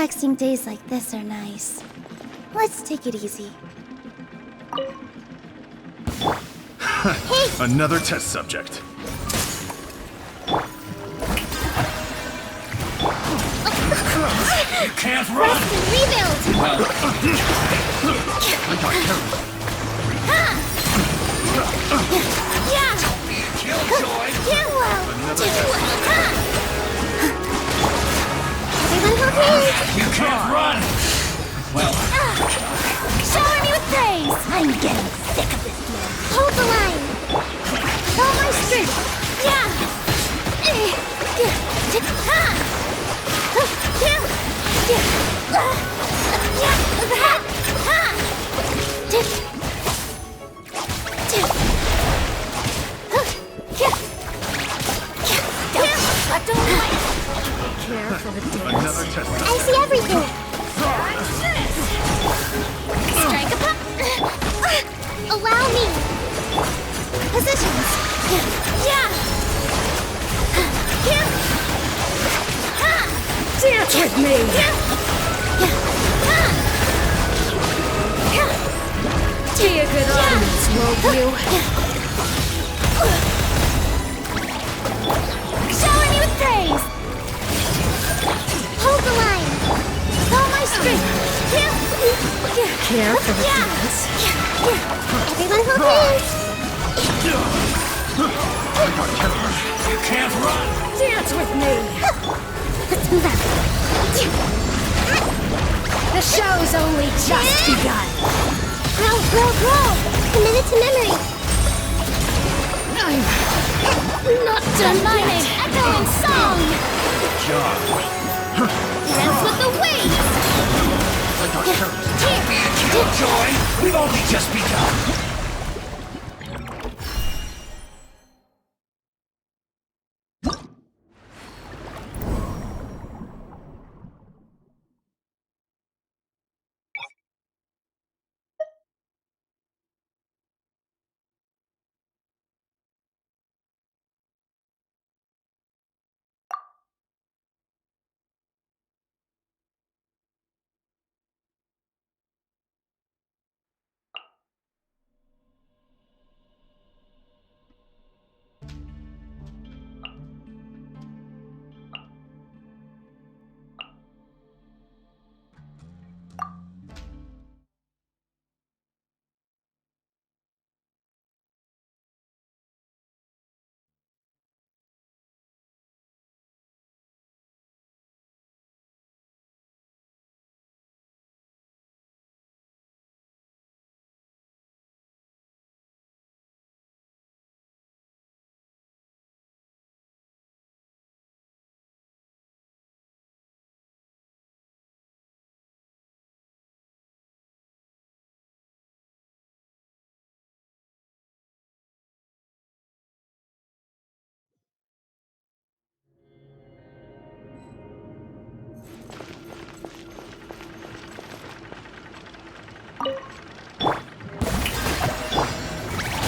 Relaxing days like this are nice. Let's take it easy. Hey! Another test subject. You can't run! Rest and rebuild! Yeah! Be a killjoy! Yeah, well! Everyone hold hands! You can't run! Well, Shower me with praise! I'm getting sick of this man. Hold the line! All my strength! Yeah! Care for the dance. Another test subject. I see everything! Strike a pop! Allow me! Positions! Yeah! Dance with me! Be a good audience, won't you? Shower me with praise! Hold the line! All my strength! Care for the Yeah. dance? Everyone hold hands! you can't run! Dance with me! Let's move out! The show's only just begun! Grow, grow, grow! Committed to memory! I'm not Done done mining! yet! Echoing song! Job. Dance with the waves! Be a killjoy! We've only just begun!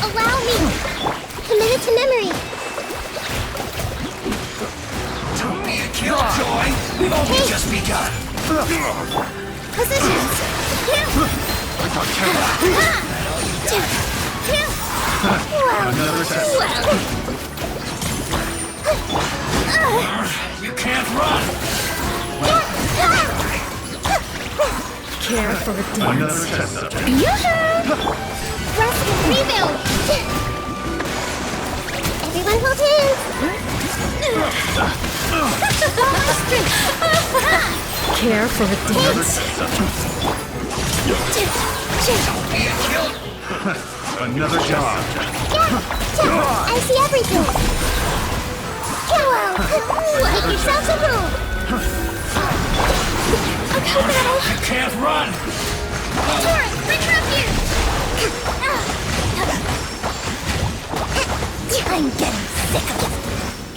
Allow me! Committed to memory! Don't be a killjoy! We've only just begun! Positions! Another test. You can't run! Care for the Another dance? test subject. Yoo-hoo! Rest and rebuild! Everyone hold hands! All my strength! Care for the Another dance? test subject. Be a kill... Another test subject. I see everything! Wow! Make yourselves a move! A battle! You can't run! Taurus, bring her up here! I'm getting sick of it!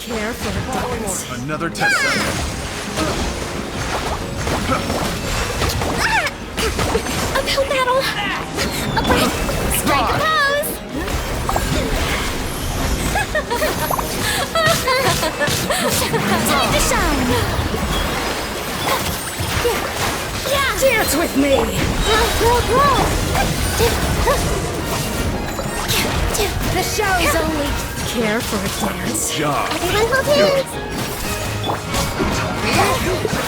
Care for the dance? Another test subject. Uphill battle! A break! Strike a pose! Time to shine! Yeah! Dance with me! Grow! The show's only care for a dance. Job. Everyone hold hands!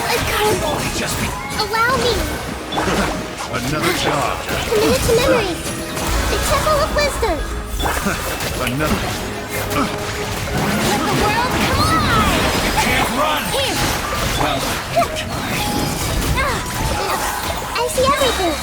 I can't. Just be Allow me! Another job. Committed to memory! The Temple of Wisdom! Another. Let the world come alive! can't run! Here! Well, try. I see everything!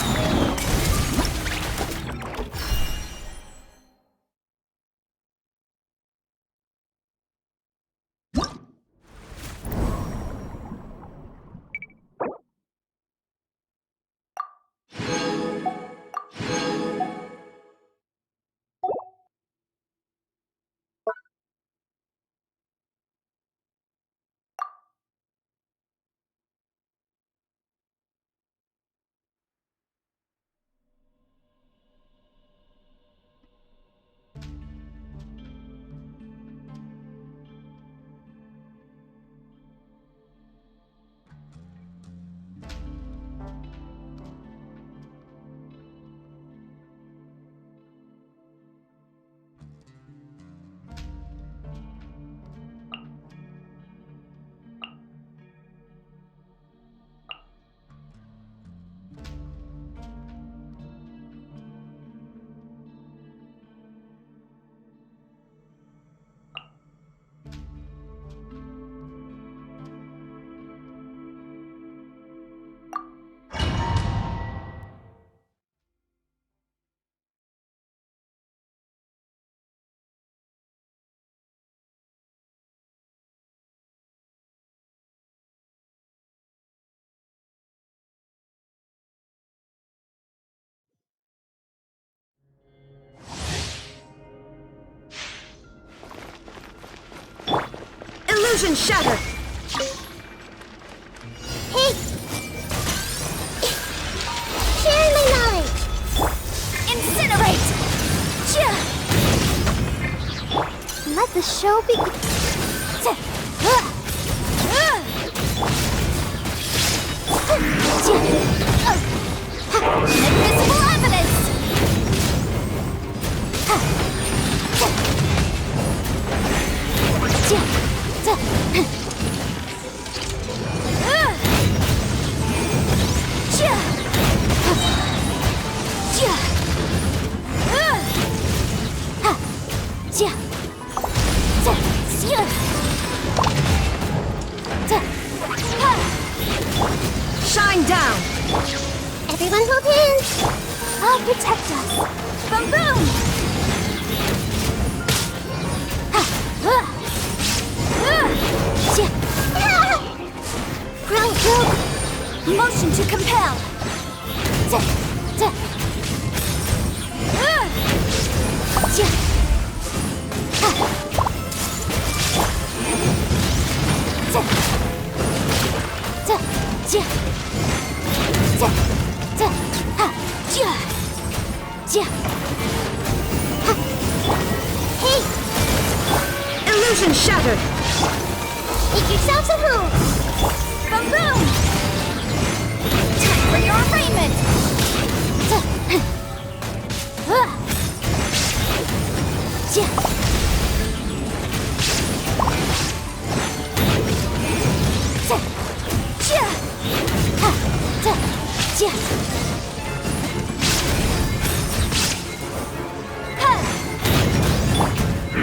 Illusion shattered! Hey! Share my knowledge! Incinerate! Let the show begin. Invisible evidence! Shine down! Everyone hold hands! I'll protect us! Boom boom! Grow! Motion to compel! Hey! Illusion shattered! Make yourselves at home! Boom boom! Time for your arraignment!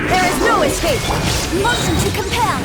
There is no escape! Motion to compel!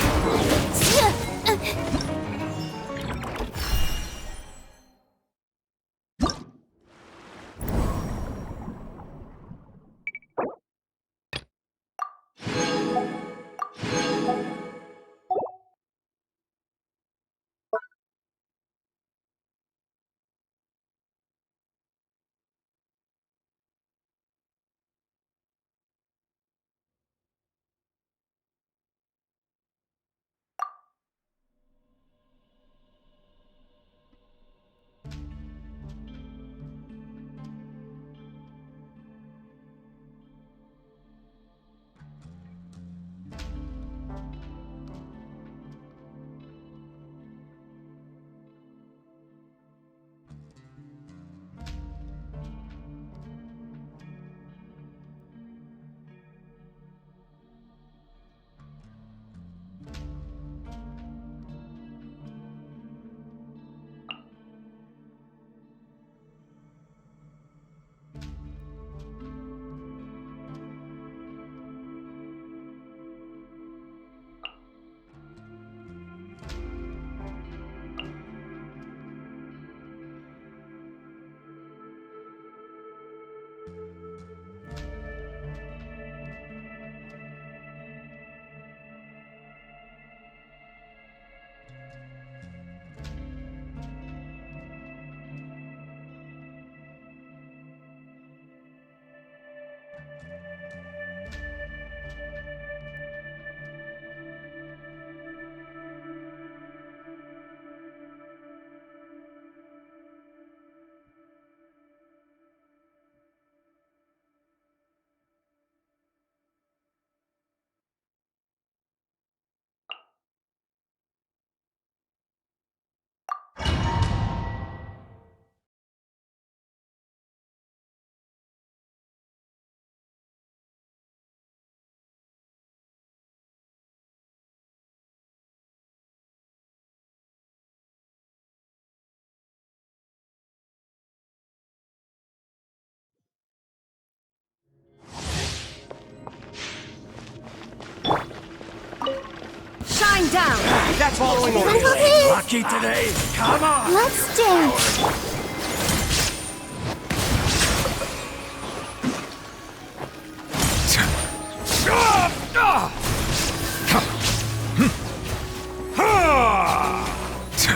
down! That's following Everyone orders. hold hands. Lucky today. Come on. Let's dance.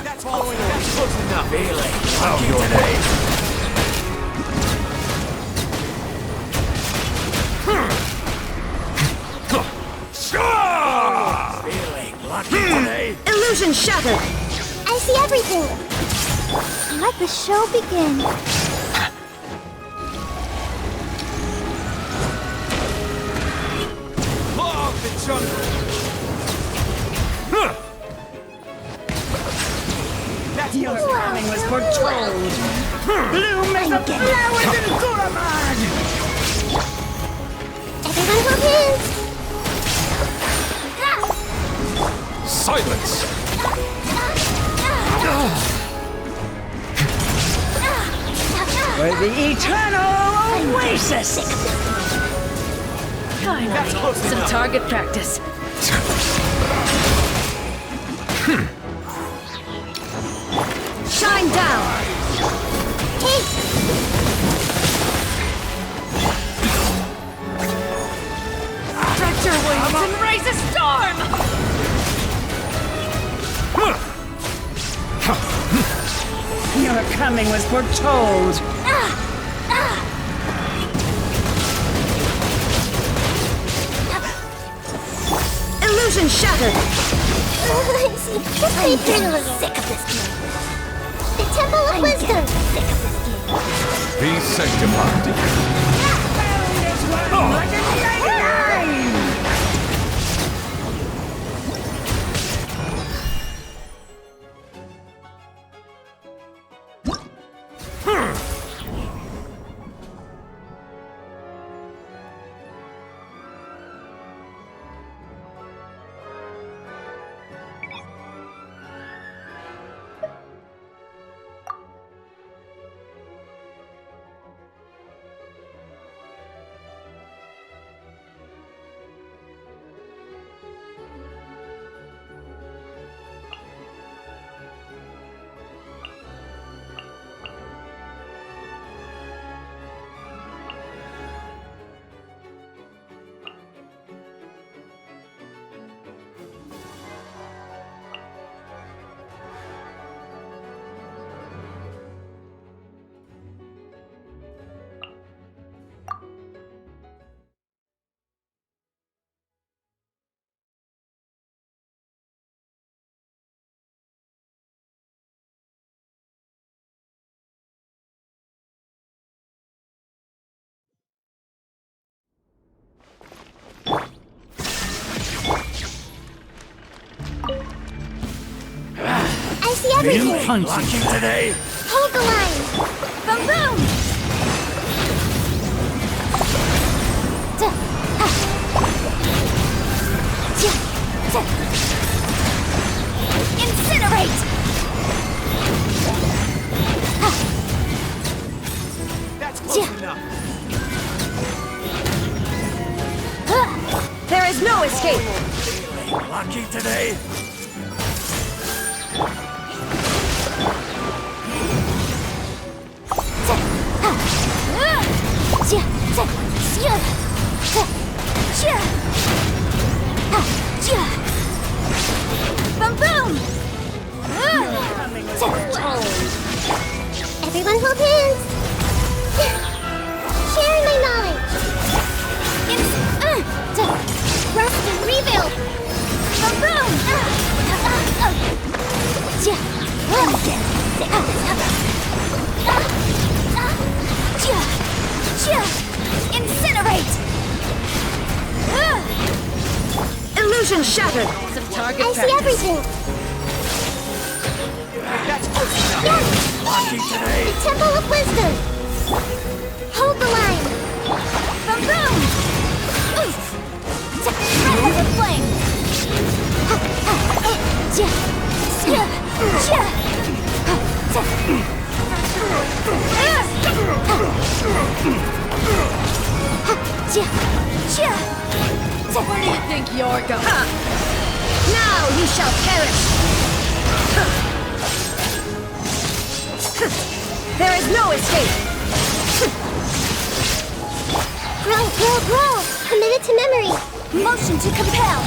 That's following orders. Close enough. Feeling lucky today. Feeling lucky today. Illusion shattered! I see everything. Let the show begin. Log the jungle. That's Your close. coming was foretold. Bloom as the flowers in Guramad! Everyone hold hands. Silence. For the eternal oasis! That's close Some enough. target practice. Shine down! Hey, Stretch your wings and raise a storm! Your coming was foretold. Illusion shattered! I see. This may be a little sick of this game. The Temple of Wisdom. Sick of this game. Be sanctified. I see everything. Lucky today. Hold the line. Boom, boom. Incinerate. That's close enough. There is no escape! Feeling lucky today. Boom, boom. Everyone hold hands. Sharing my knowledge. Rest and rebuild. Boom, boom. Incinerate. Illusion shattered! Some target I see practice. everything. That's close enough. Yes. Lucky today. The Temple of Wisdom. Hold the line. Boom, boom. Breath of the flame. Where do you think you're going? Now you shall perish! There is no escape! Grow! Committed to memory! Motion to compel!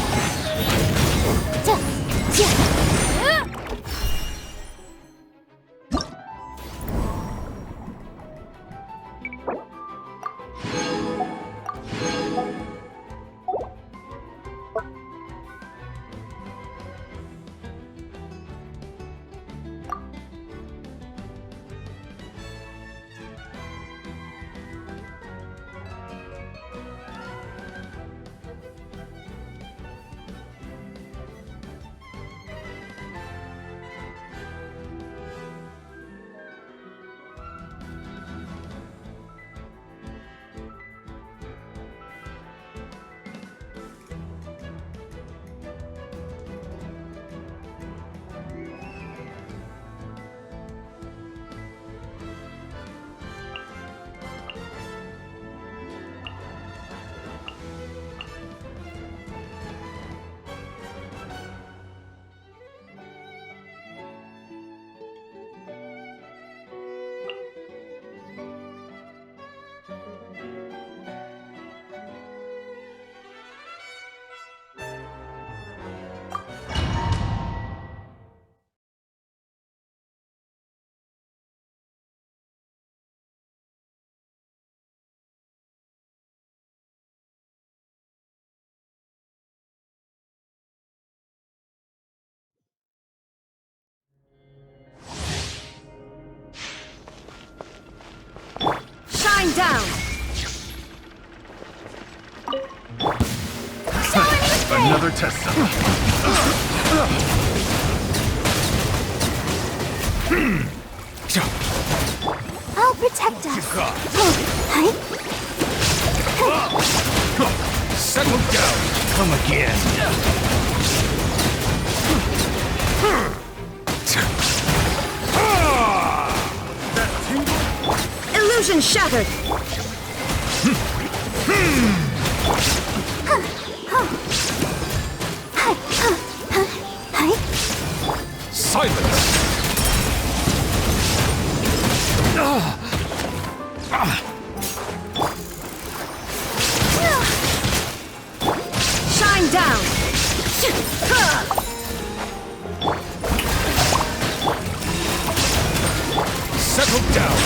Shine down! Another test. I'll protect us. Hi. Settle down. Come again. Illusion shattered! Silence. Shine down! Settle down.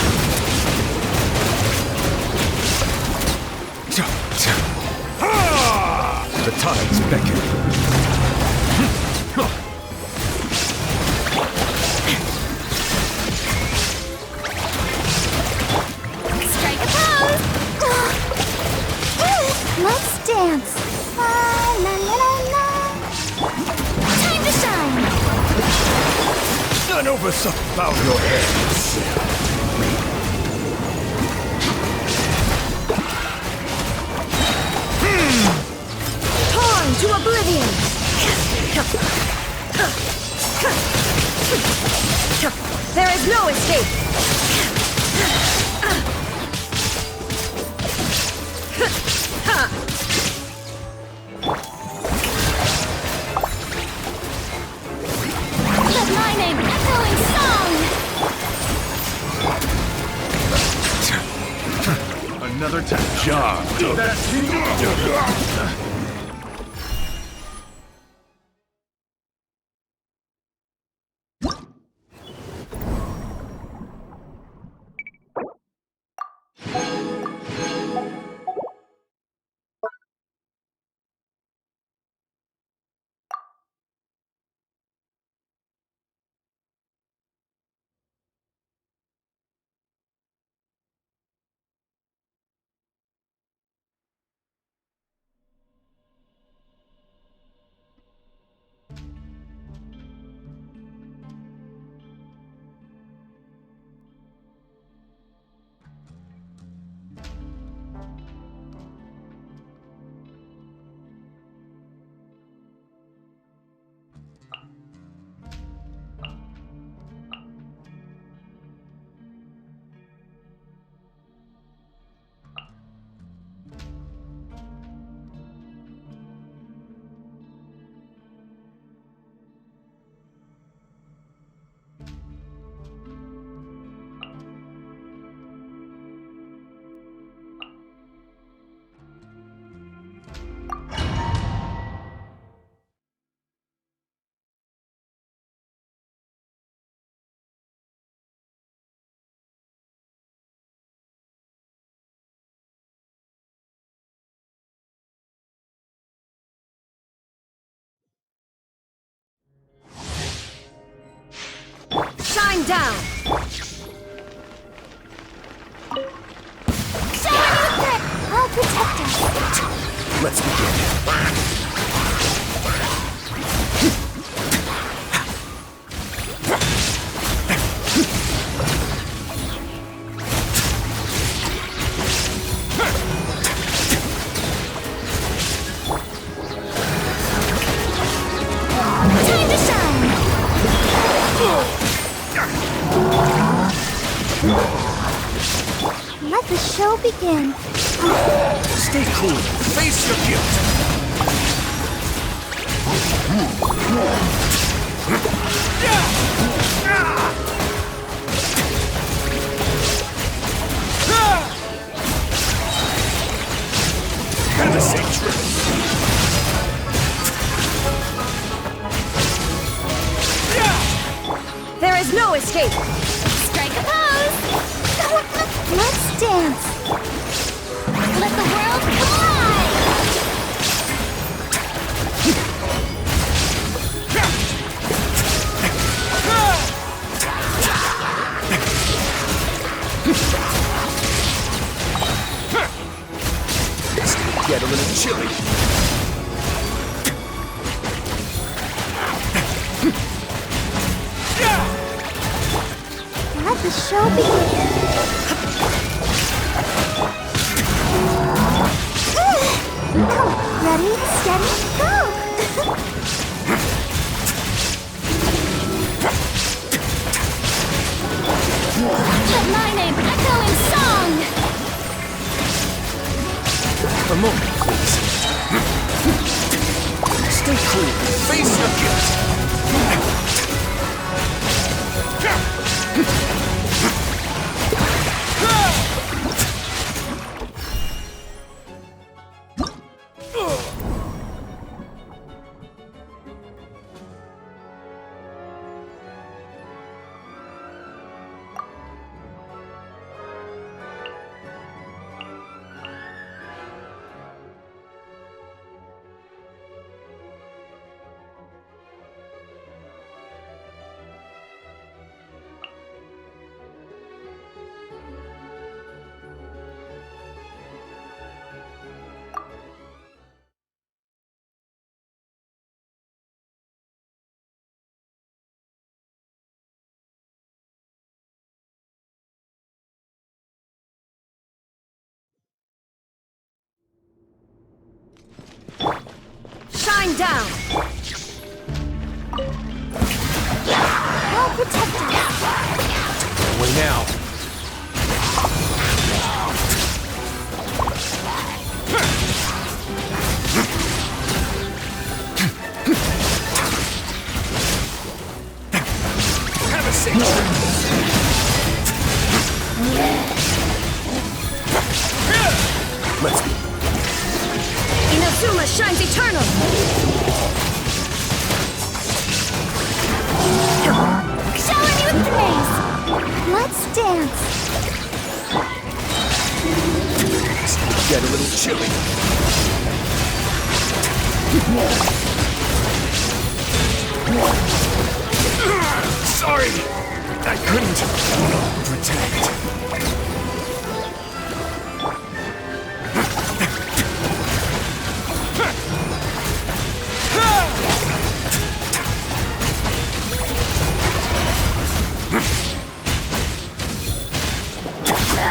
The tides beckon. Strike a pose! Let's dance! La la la la la! Time to shine! None over some. Bow your head. Torn to oblivion! There is no escape! Let my name echoing song! Another test. Job. down! Shower me with praise! I'll protect us! Let's begin. Time to shine! Let the show begin. Stay cool. Face your guilt. Have the same trick. There is no escape! Strike a pose! Let's dance! Let the world collide! It's gonna get a little chilly. Let the show begin. Ready, steady, go! Let my name echo in song! A moment, please. Stay cool. Face your guilt. Shine down! I'll protect us! Away now. Have a safe trip. Let's be. Inazuma shines eternal! Shower me with praise! Let's dance! It's gonna get a little chilly. Sorry, I couldn't protect.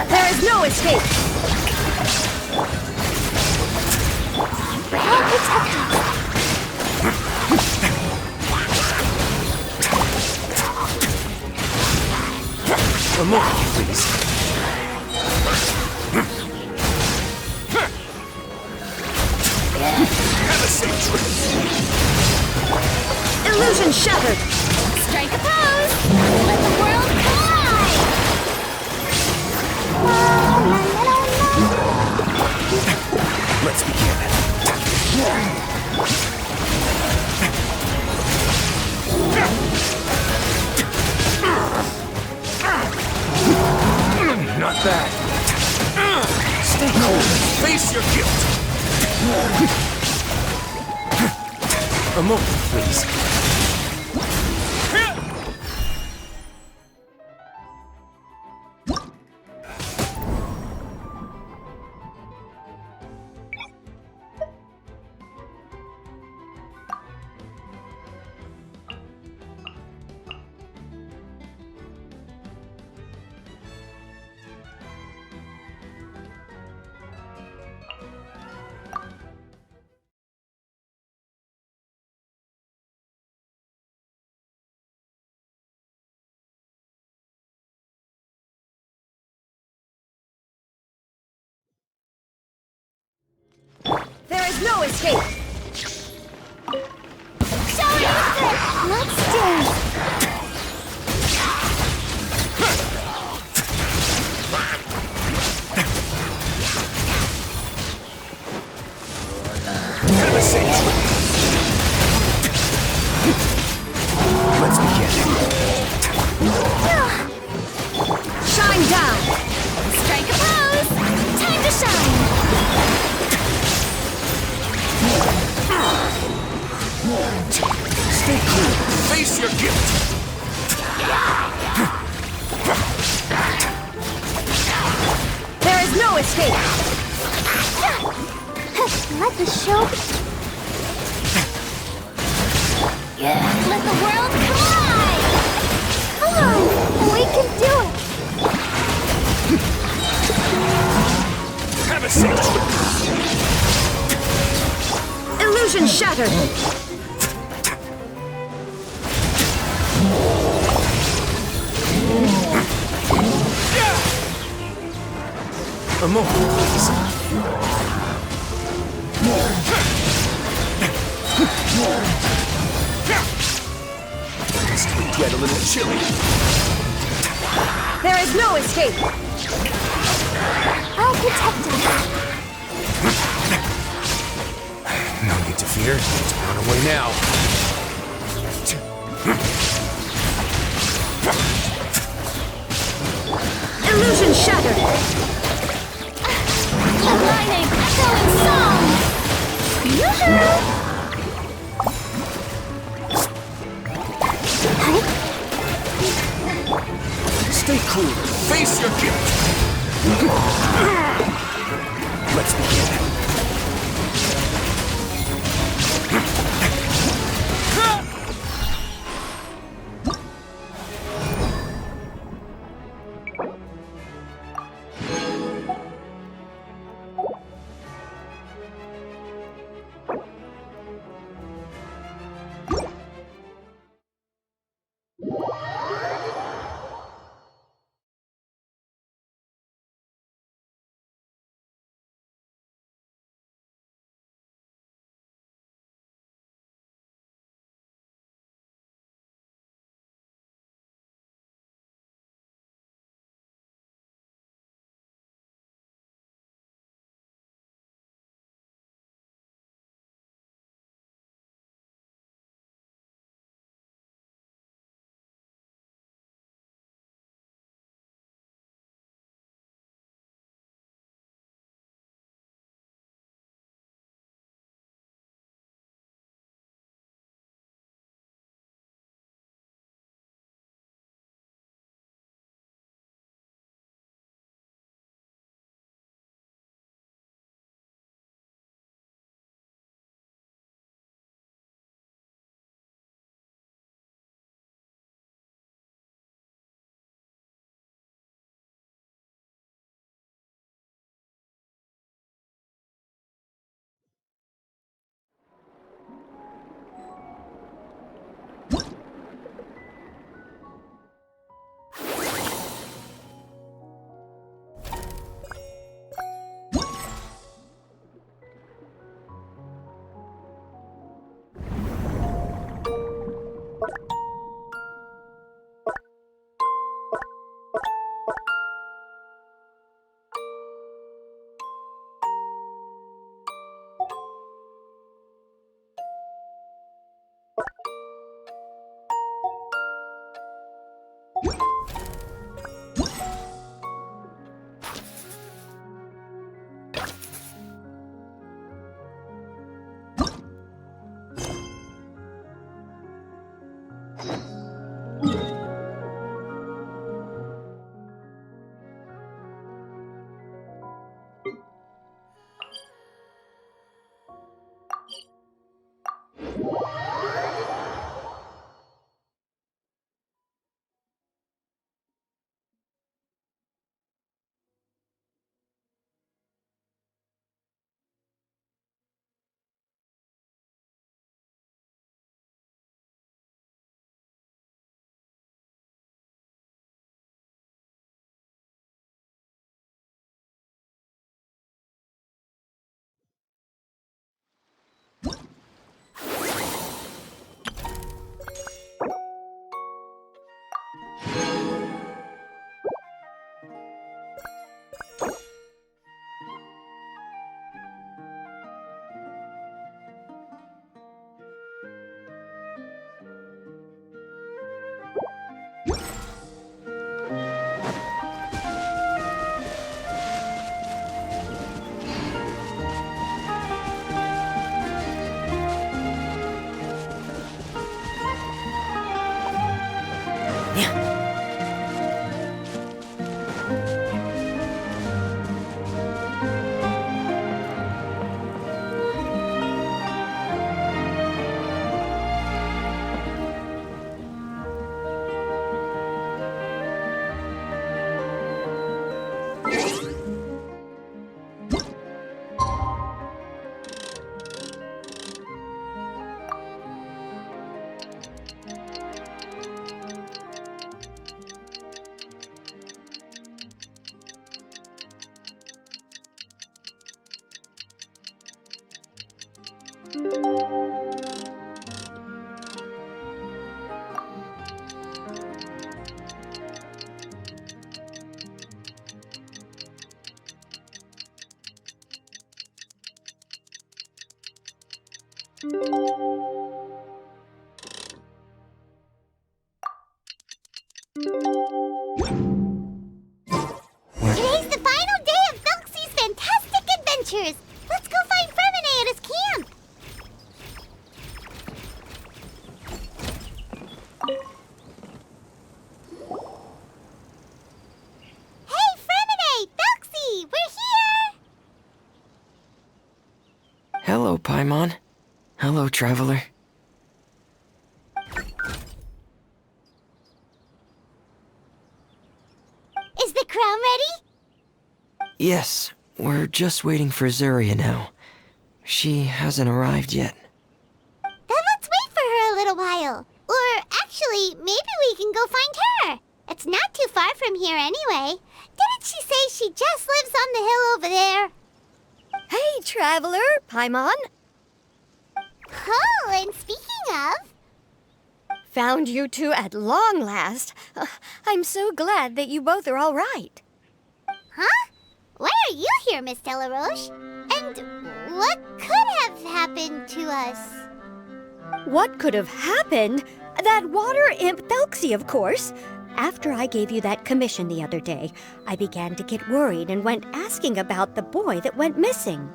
There is no escape! I'll protect us! A moment, please. Have a safe trip. Illusion shattered! Strike a pose! Let the world collide! Let's begin. Not bad. Stay cool. Face your guilt. A moment, please. There is no escape! Show me with this! Let's dance! Have a seat. Let's begin. Shine down! Strike a pose! Time to shine! Stay cool. Face your gift. There is no escape! Let the show... Let the world collide! Come on! We can do it! Have a seat. Illusion shattered! A moment, please. This could get a little chilly. There is no escape! I'll protect us! No need to fear. It's on away now. Illusion shattered! Aligning echoing song! Yoo-hoo! Stay cool. Face your gift. Let's begin. Today's the final day of Thelxie's fantastic adventures. Let's go find Fremine at his camp. Hey, Fremine! Thelxie! We're here! Hello, Paimon. Hello, traveler. Is the crown ready? Yes, we're just waiting for Zuria now. She hasn't arrived yet. Then let's wait for her a little while. Or actually, maybe we can go find her. It's not too far from here anyway. Didn't she say she just lives on the hill over there? Hey, traveler, Paimon. Oh, and speaking of... Found you two at long last. I'm so glad that you both are all right. Huh? Why are you here, Miss Delaroche? And what could have happened to us? What could have happened? That water imp Thelxie, of course. After I gave you that commission the other day, I began to get worried and went asking about the boy that went missing.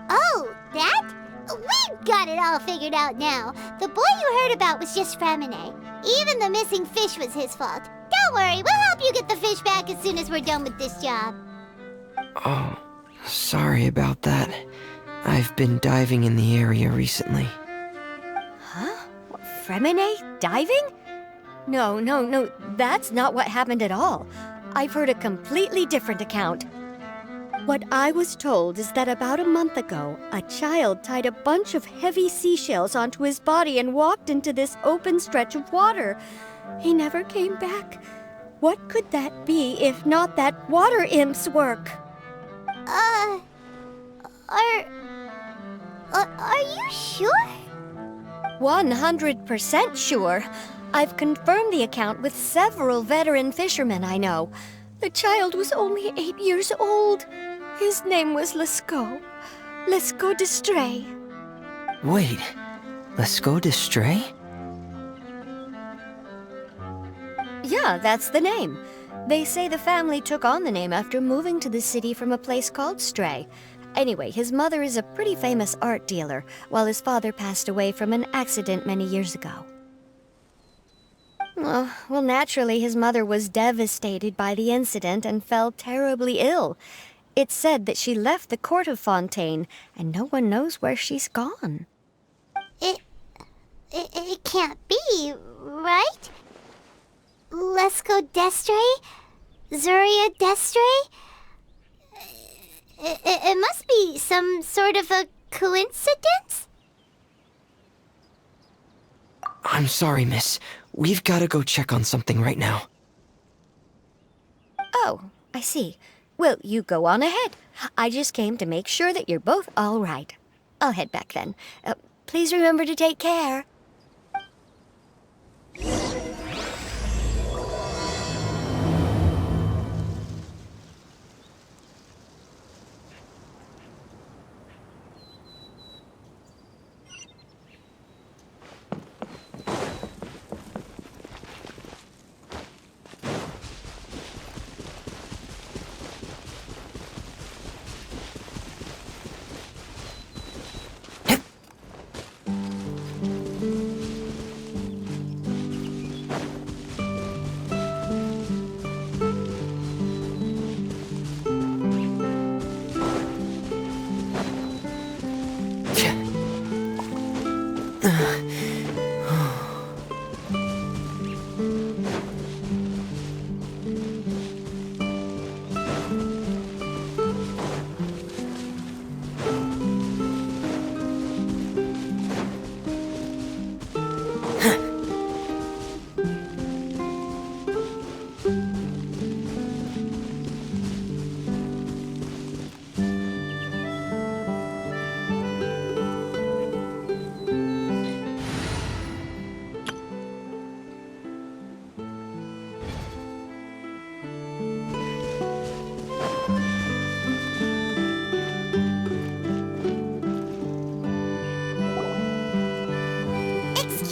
Oh, that? We've got it all figured out now. The boy you heard about was just Fremine. Even the missing fish was his fault. Don't worry, we'll help you get the fish back as soon as we're done with this job. Oh, sorry about that. I've been diving in the area recently. Huh? Fremine diving? No, that's not what happened at all. I've heard a completely different account. What I was told is that about a month ago, a child tied a bunch of heavy seashells onto his body and walked into this open stretch of water. He never came back. What could that be if not that water imp's work? Are you sure? 100% sure. I've confirmed the account with several veteran fishermen I know. The child was only 8 years old. His name was Lescaut. Lescaut d'Estray. Wait, let's go to Stray? Yeah, that's the name. They say the family took on the name after moving to the city from a place called Stray. Anyway, his mother is a pretty famous art dealer, while his father passed away from an accident many years ago. Well, naturally, his mother was devastated by the incident and fell terribly ill. It's said that she left the court of Fontaine, and no one knows where she's gone. It can't be, right? Lescaut d'Estray? Zuria d'Estray? It must be some sort of a coincidence? I'm sorry, miss. We've got to go check on something right now. Oh, I see. Well, you go on ahead. I just came to make sure that you're both all right. I'll head back then. Please remember to take care.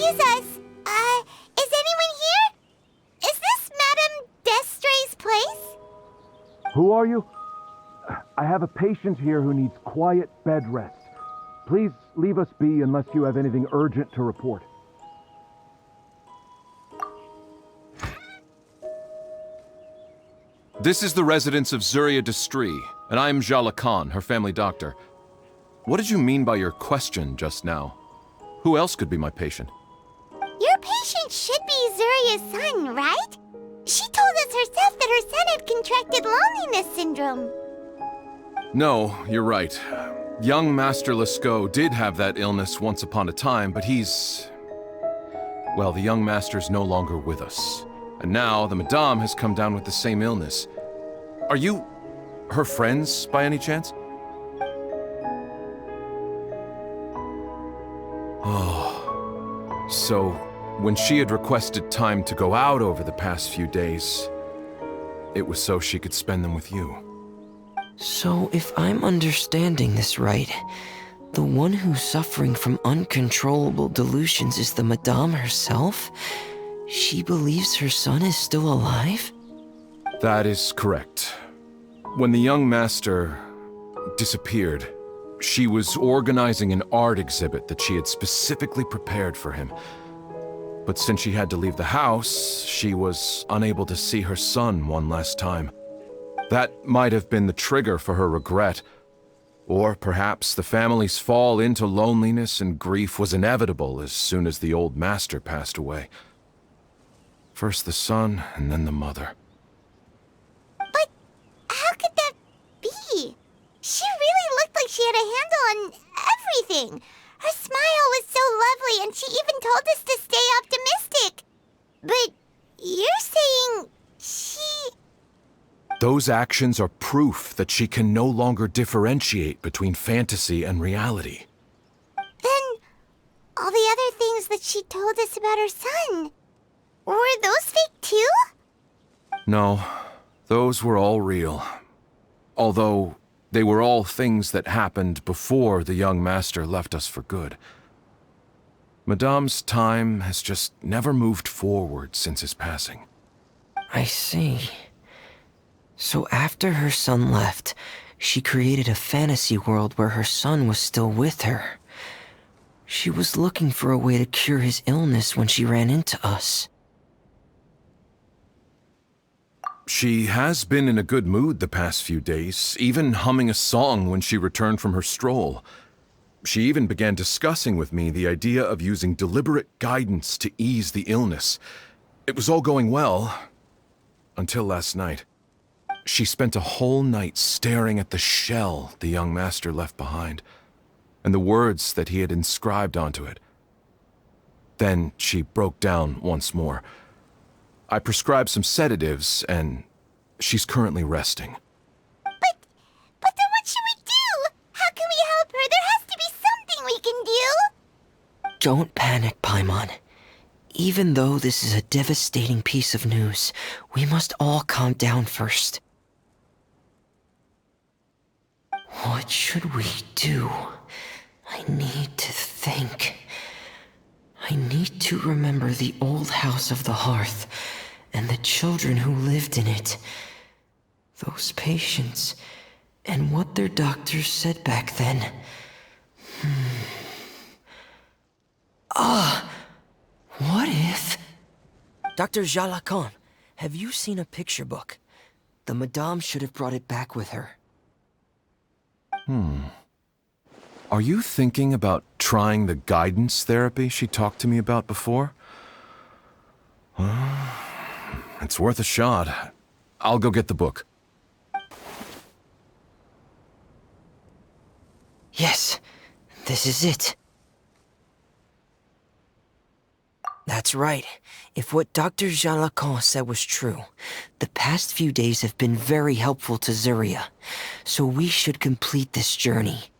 Excuse us. Is anyone here? Is this Madame Destray's place? Who are you? I have a patient here who needs quiet bed rest. Please leave us be unless you have anything urgent to report. This is the residence of Zuria Destri, and I'm Jala Khan, her family doctor. What did you mean by your question just now? Who else could be my patient? Your patient should be Zuria's son, right? She told us herself that her son had contracted loneliness syndrome. No, you're right. Young Master Lescaut did have that illness once upon a time, but well, the young master's no longer with us. And now the Madame has come down with the same illness. Are you her friends by any chance? Oh, so when she had requested time to go out over the past few days, it was so she could spend them with you. So, if I'm understanding this right, the one who's suffering from uncontrollable delusions is the Madame herself? She believes her son is still alive? That is correct. When the young master disappeared, she was organizing an art exhibit that she had specifically prepared for him. But since she had to leave the house, she was unable to see her son one last time. That might have been the trigger for her regret. Or perhaps the family's fall into loneliness and grief was inevitable as soon as the old master passed away. First the son, and then the mother. But how could that be? She really looked like she had a handle on everything. Her smile was so lovely, and she even told us to stay optimistic. But you're saying she... Those actions are proof that she can no longer differentiate between fantasy and reality. Then all the other things that she told us about her son, were those fake too? No, those were all real. Although they were all things that happened before the young master left us for good. Madame's time has just never moved forward since his passing. I see. So after her son left, she created a fantasy world where her son was still with her. She was looking for a way to cure his illness when she ran into us. She has been in a good mood the past few days, even humming a song when she returned from her stroll. She even began discussing with me the idea of using deliberate guidance to ease the illness. It was all going well, until last night. She spent a whole night staring at the shell the young master left behind, and the words that he had inscribed onto it. Then she broke down once more. I prescribed some sedatives, and she's currently resting. But then what should we do? How can we help her? There has to be something we can do. Don't panic, Paimon. Even though this is a devastating piece of news, we must all calm down first. What should we do? I need to think. I need to remember the old house of the hearth and the children who lived in it. Those patients and what their doctors said back then. What if... Dr. Jala Khan, have you seen a picture book? The Madame should have brought it back with her. Are you thinking about trying the guidance therapy she talked to me about before? It's worth a shot. I'll go get the book. Yes, this is it. That's right. If what Dr. Jean Lacan said was true, the past few days have been very helpful to Zuria, so we should complete this journey.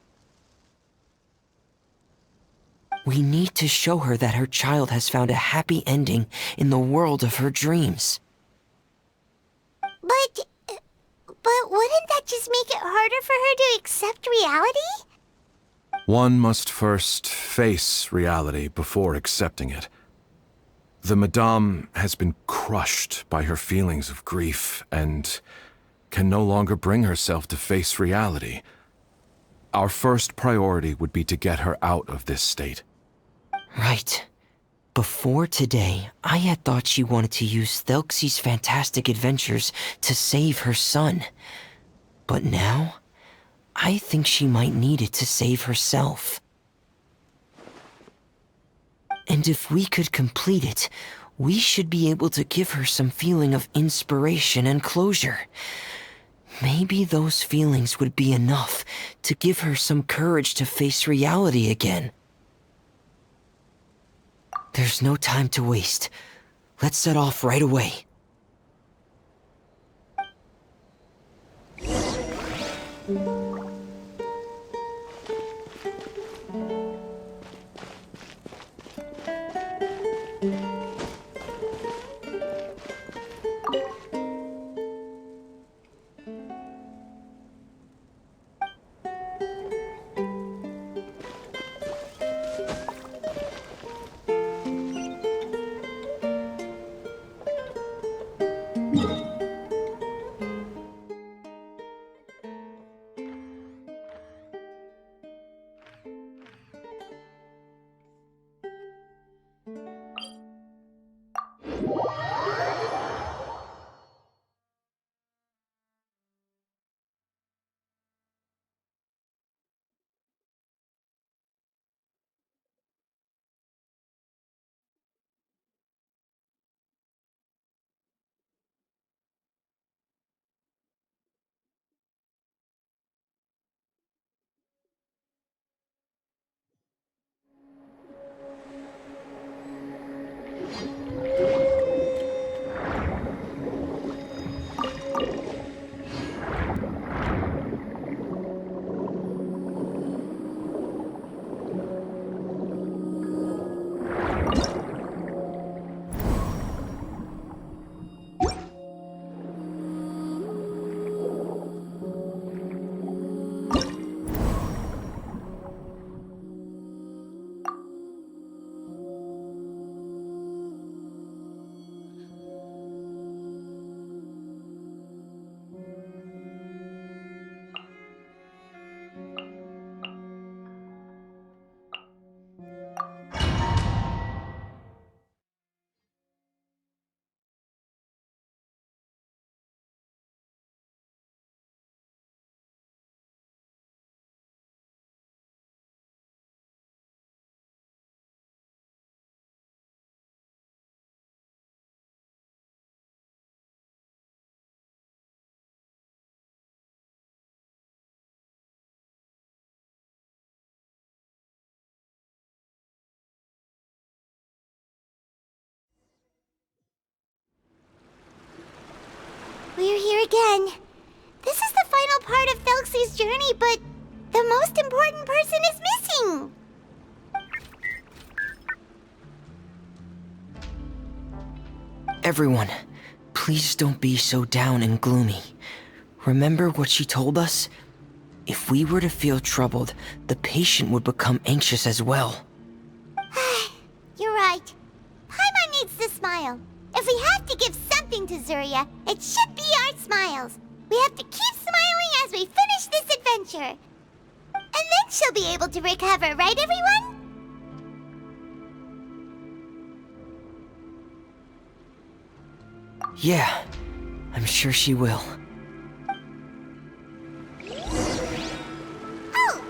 We need to show her that her child has found a happy ending in the world of her dreams. But wouldn't that just make it harder for her to accept reality? One must first face reality before accepting it. The Madame has been crushed by her feelings of grief and can no longer bring herself to face reality. Our first priority would be to get her out of this state. Right. Before today, I had thought she wanted to use Thelxie's fantastic adventures to save her son. But now, I think she might need it to save herself. And if we could complete it, we should be able to give her some feeling of inspiration and closure. Maybe those feelings would be enough to give her some courage to face reality again. There's no time to waste. Let's set off right away. We're here again. This is the final part of Thelxie's journey, but the most important person is missing. Everyone, please don't be so down and gloomy. Remember what she told us? If we were to feel troubled, the patient would become anxious as well. You're right. Paimon needs to smile. If we have to give something to Zuria, it should be our smiles. We have to keep smiling as we finish this adventure. And then she'll be able to recover, right, everyone? Yeah, I'm sure she will. Oh!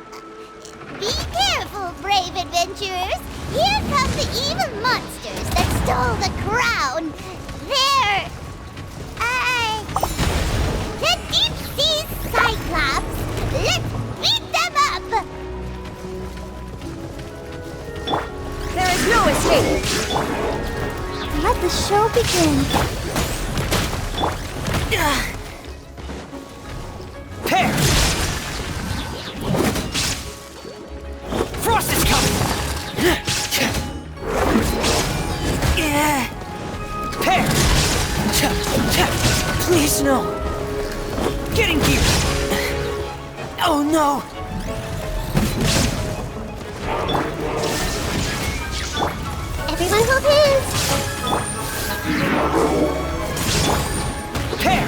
Be careful, brave adventurers! Here come the evil monsters that stole the crown! They're... the Deep Sea Cyclops! Let's beat them up! There is no escape! Let the show begin. Pear! Frost is coming! Pear! Please, no. Getting gear! Oh, no. Everyone hold hands. Pear!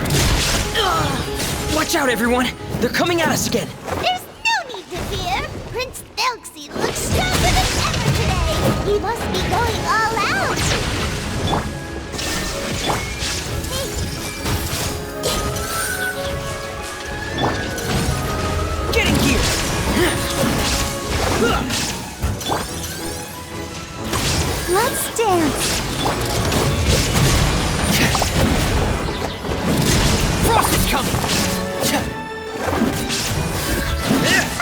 Watch out, everyone! They're coming at us again! There's no need to fear. Prince Thelxie looks stronger than ever today. He must be going all out. Get in gear! Let's dance. Frost is coming!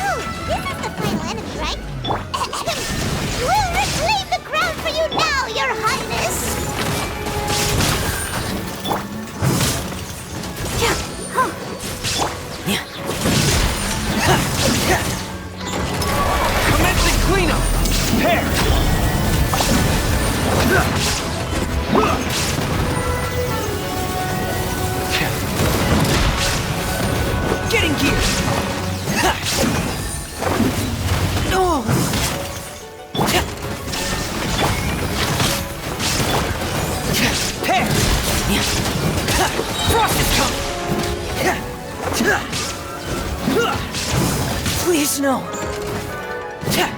Oh, this is the final enemy, right? We'll reclaim the crown for you now, Your Highness! Commencing cleanup! Pear! Get in gear! Oh! Pear! Frost is coming! Please, no! Pear!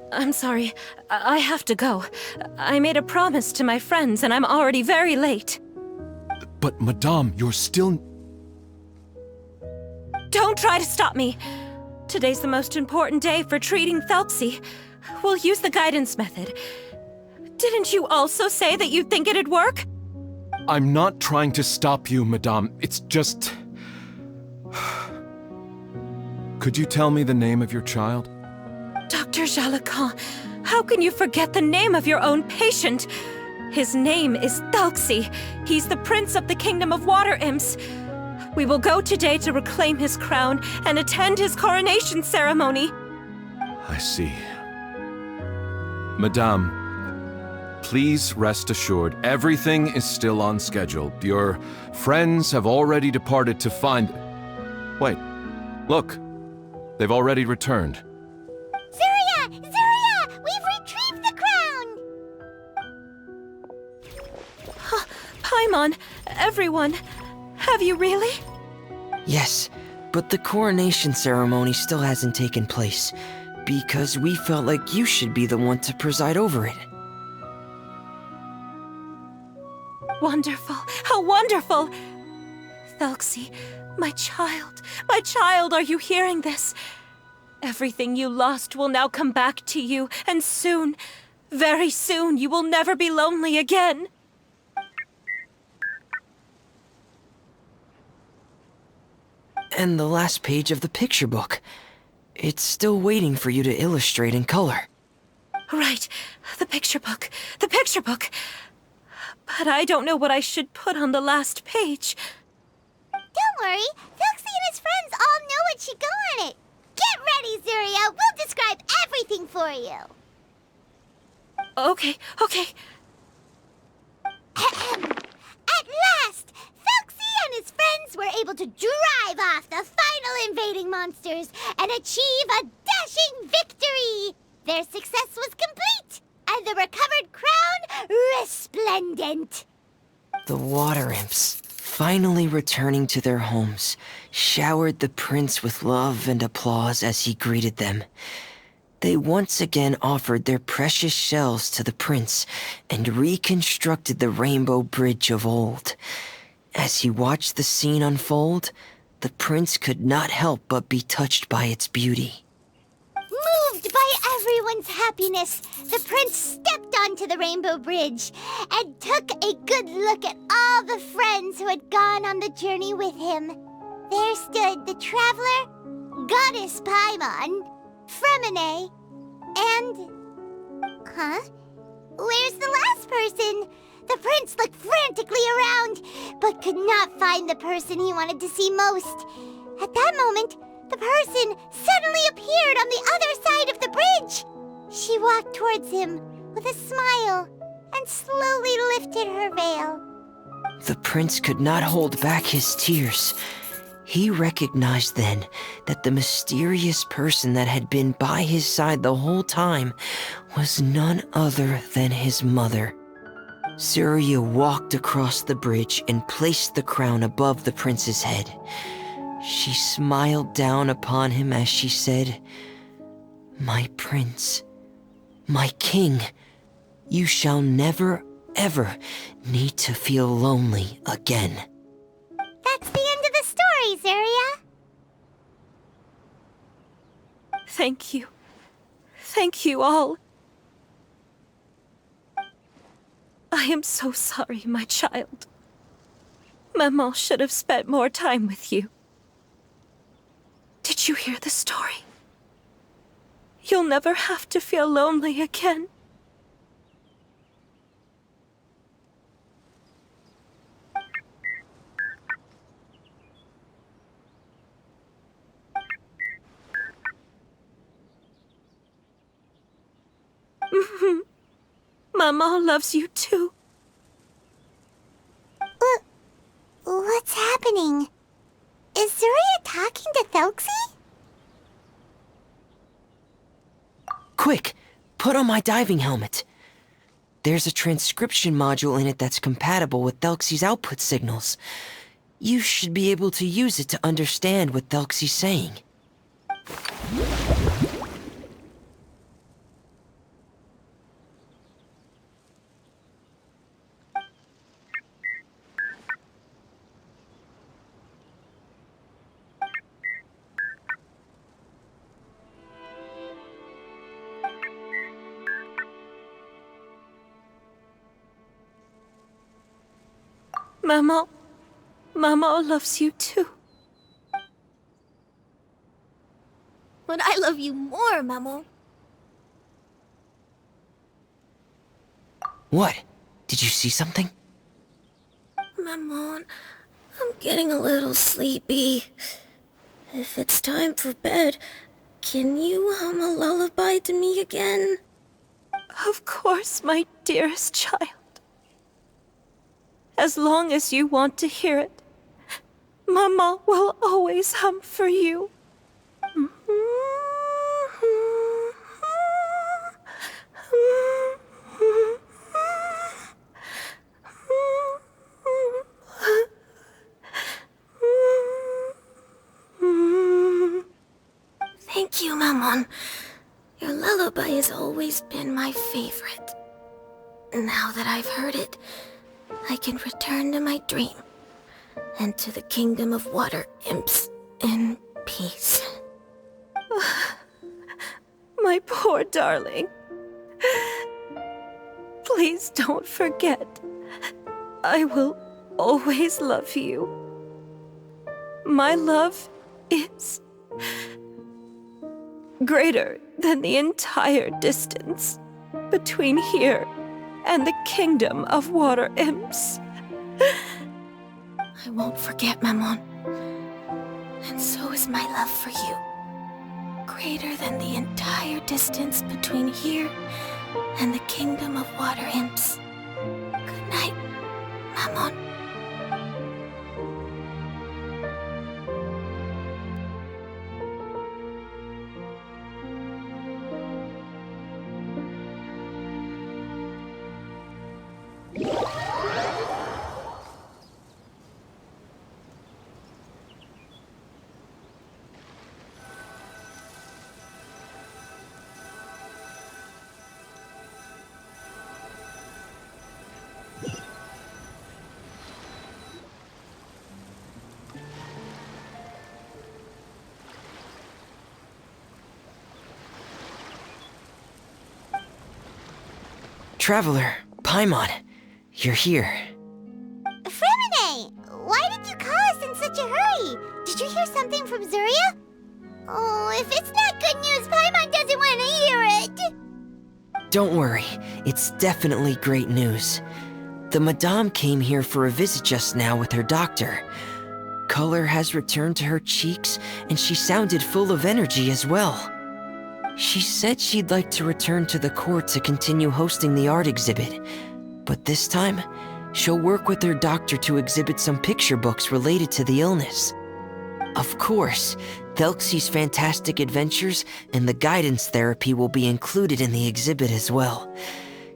I'm sorry. I have to go. I made a promise to my friends, and I'm already very late. But, Madame, you're still... Don't try to stop me. Today's the most important day for treating Thelxie. We'll use the guidance method. Didn't you also say that you think it'd work? I'm not trying to stop you, Madame. It's just... Could you tell me the name of your child? Dr. Jalacan, how can you forget the name of your own patient? His name is Thelxie. He's the prince of the kingdom of water imps. We will go today to reclaim his crown and attend his coronation ceremony. I see. Madame, please rest assured, everything is still on schedule. Your friends have already departed to find... Wait, look. They've already returned. Zuria! Zuria! We've retrieved the crown! Paimon, everyone, have you really? Yes, but the coronation ceremony still hasn't taken place, because we felt like you should be the one to preside over it. Wonderful, how wonderful! Thelxie, my child, are you hearing this? Everything you lost will now come back to you, and soon, very soon, you will never be lonely again. And the last page of the picture book. It's still waiting for you to illustrate in color. Right, the picture book. But I don't know what I should put on the last page. Don't worry, Thelxie and his friends all know what should go on it. Get ready, Zuria. We'll describe everything for you. Okay. At last, Thelxie and his friends were able to drive off the final invading monsters and achieve a dashing victory. Their success was complete, and the recovered crown resplendent. The water imps, finally returning to their homes, showered the prince with love and applause as he greeted them. They once again offered their precious shells to the prince and reconstructed the rainbow bridge of old. As he watched the scene unfold, the prince could not help but be touched by its beauty. Moved by everyone's happiness, the prince stepped onto the rainbow bridge and took a good look at all the friends who had gone on the journey with him. There stood the traveler, Goddess Paimon, Fremine, and... Huh? Where's the last person? The prince looked frantically around, but could not find the person he wanted to see most. At that moment, the person suddenly appeared on the other side of the bridge. She walked towards him with a smile and slowly lifted her veil. The prince could not hold back his tears. He recognized then that the mysterious person that had been by his side the whole time was none other than his mother. Zuria walked across the bridge and placed the crown above the prince's head. She smiled down upon him as she said, "My prince, my king, you shall never, ever need to feel lonely again." That's the end of the story, Zuria. Thank you. Thank you all. I am so sorry, my child. Maman should have spent more time with you. Did you hear the story? You'll never have to feel lonely again. Maman loves you too. What's happening? Is Zuria talking to Thelxie? Quick, put on my diving helmet. There's a transcription module in it that's compatible with Thelxie's output signals. You should be able to use it to understand what Thelxie's saying. Maman loves you too. But I love you more, Maman. What? Did you see something? Maman, I'm getting a little sleepy. If it's time for bed, can you hum a lullaby to me again? Of course, my dearest child. As long as you want to hear it, Maman will always hum for you. Thank you, Maman. Your lullaby has always been my favorite. Now that I've heard it, I can return to my dream and to the kingdom of water imps in peace. My poor darling. Please don't forget. I will always love you. My love is greater than the entire distance between here and the kingdom of water imps. I won't forget, Maman. And so is my love for you. greater than the entire distance between here and the kingdom of water imps. Good night, Mammon. Traveler, Paimon, you're here. Fremine! Why did you call us in such a hurry? Did you hear something from Zuria? Oh, if it's not good news, Paimon doesn't want to hear it! Don't worry, it's definitely great news. The Madame came here for a visit just now with her doctor. Color has returned to her cheeks, and she sounded full of energy as well. She said she'd like to return to the court to continue hosting the art exhibit, but this time, she'll work with her doctor to exhibit some picture books related to the illness. Of course, Thelxie's fantastic adventures and the guidance therapy will be included in the exhibit as well.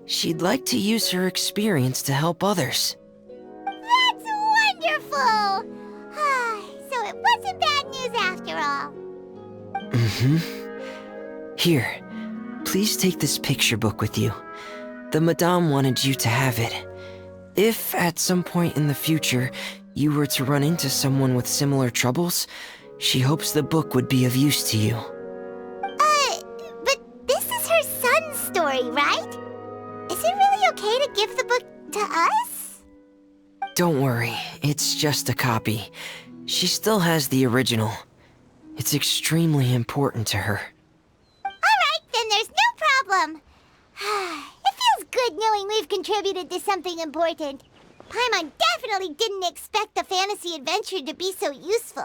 She'd like to use her experience to help others. That's wonderful! So it wasn't bad news after all. Mm-hmm. Here, please take this picture book with you. The Madame wanted you to have it. If, at some point in the future, you were to run into someone with similar troubles, she hopes the book would be of use to you. But this is her son's story, right? Is it really okay to give the book to us? Don't worry, it's just a copy. She still has the original. It's extremely important to her. Alright, then there's no problem. It feels good knowing we've contributed to something important. Paimon definitely didn't expect the fantasy adventure to be so useful.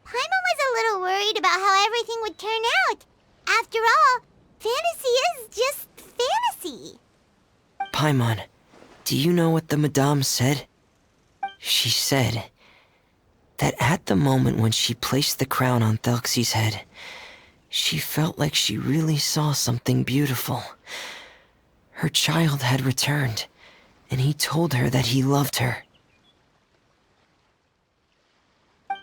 Paimon was a little worried about how everything would turn out. After all, fantasy is just fantasy. Paimon, do you know what the Madame said? She said that at the moment when she placed the crown on Thelxie's head, she felt like she really saw something beautiful. Her child had returned, and he told her that he loved her.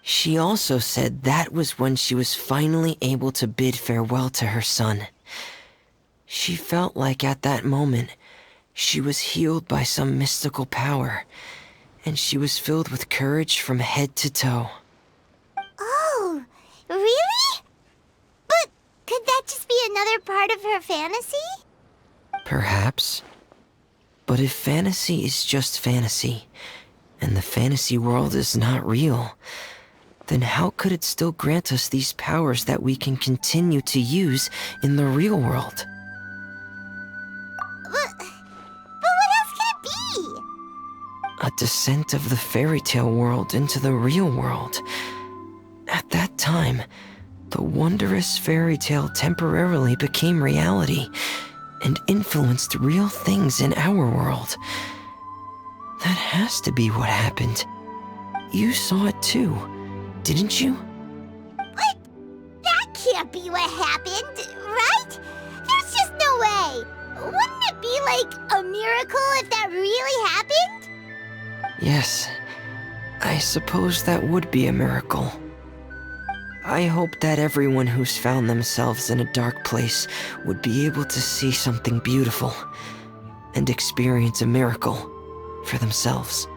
She also said that was when she was finally able to bid farewell to her son. She felt like at that moment, she was healed by some mystical power, and she was filled with courage from head to toe. Oh, really? But could that just be another part of her fantasy? Perhaps. But if fantasy is just fantasy, and the fantasy world is not real, then how could it still grant us these powers that we can continue to use in the real world? But what else could it be? A descent of the fairy tale world into the real world. At that time, the wondrous fairy tale temporarily became reality and influenced real things in our world. That has to be what happened. You saw it too, didn't you? But that can't be what happened, right? There's just no way. Wouldn't it be like a miracle if that really happened? Yes, I suppose that would be a miracle. I hope that everyone who's found themselves in a dark place would be able to see something beautiful and experience a miracle for themselves.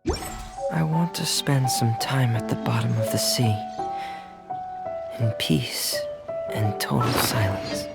I want to spend some time at the bottom of the sea, in peace and total silence.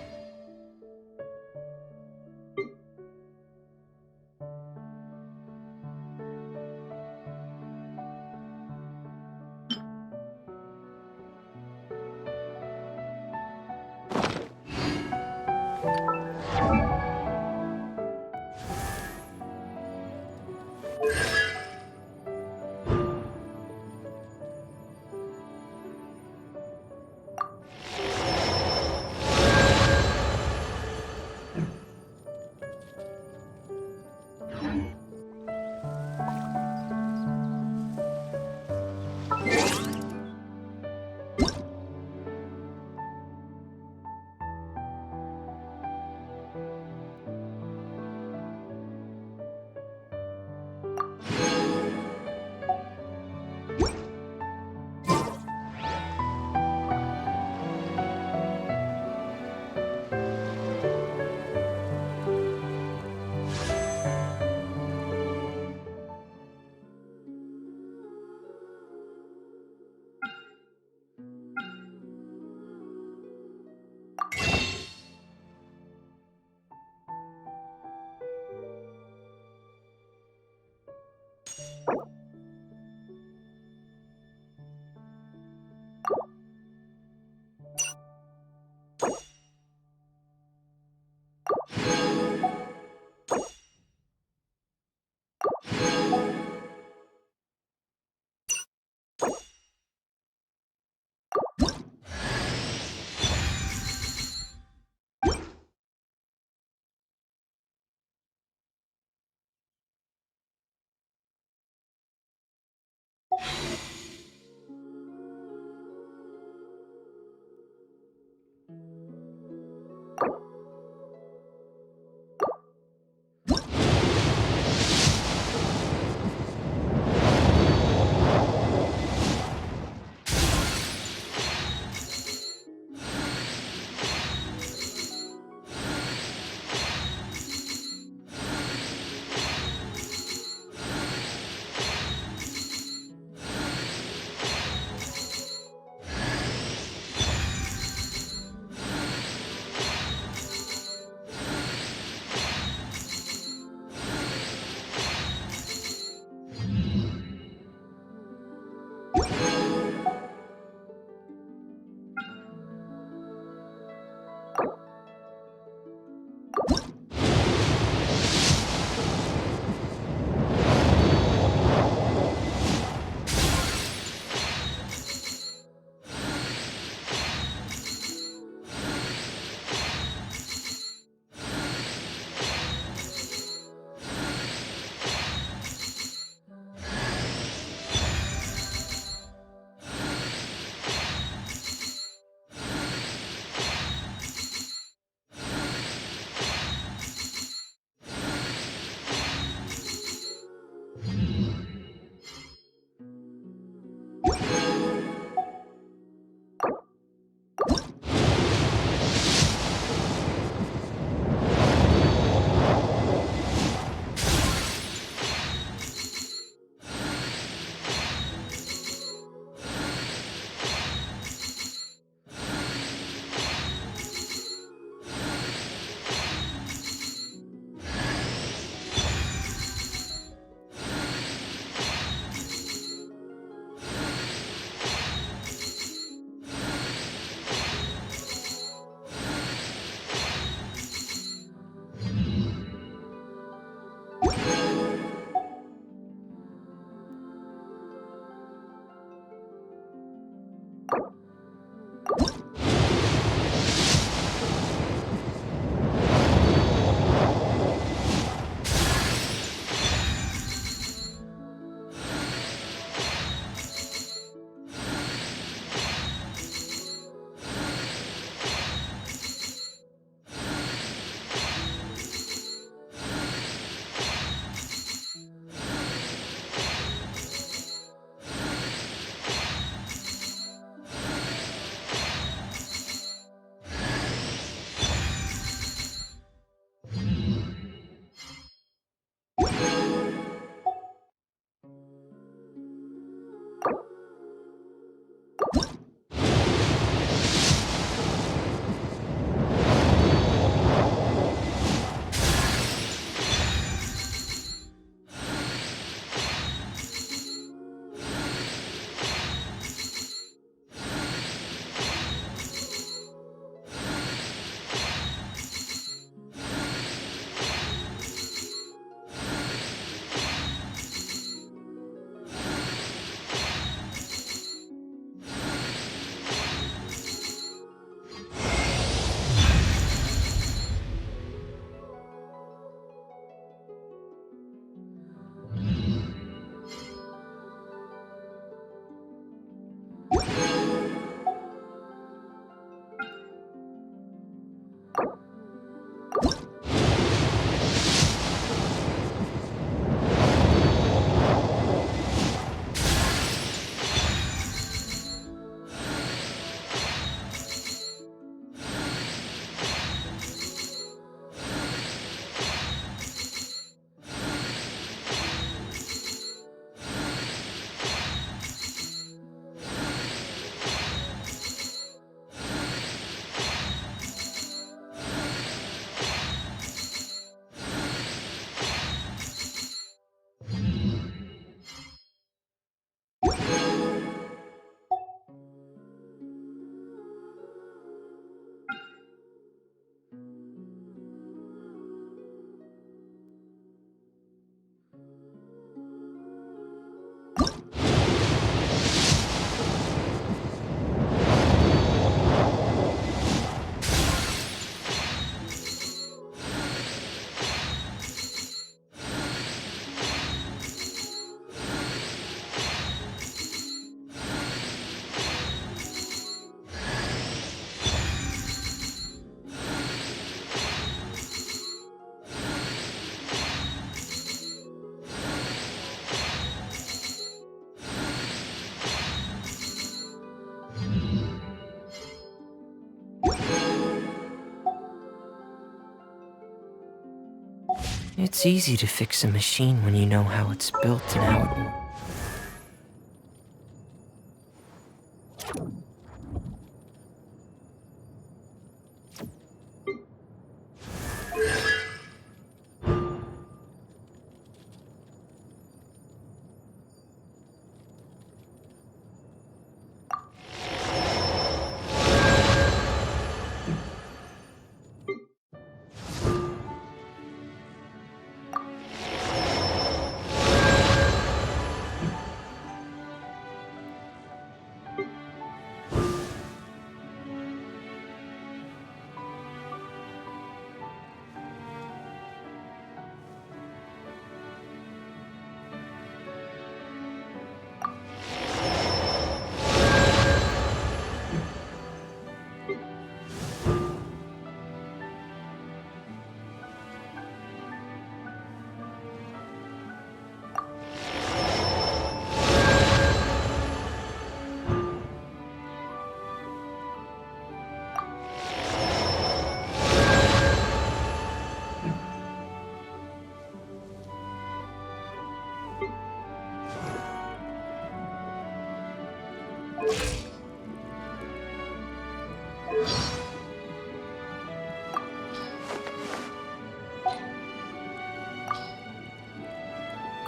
It's easy to fix a machine when you know how it's built and how it works.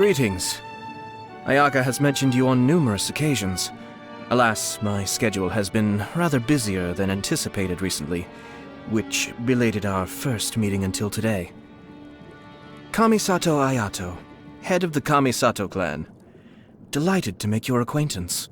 Greetings. Ayaka has mentioned you on numerous occasions. Alas, my schedule has been rather busier than anticipated recently, which belated our first meeting until today. Kamisato Ayato, head of the Kamisato clan. Delighted to make your acquaintance.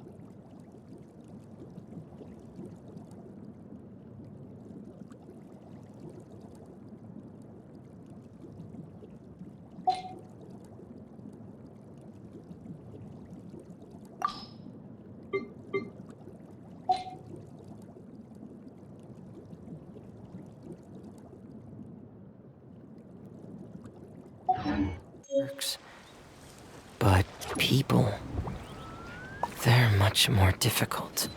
But people, they're much more difficult.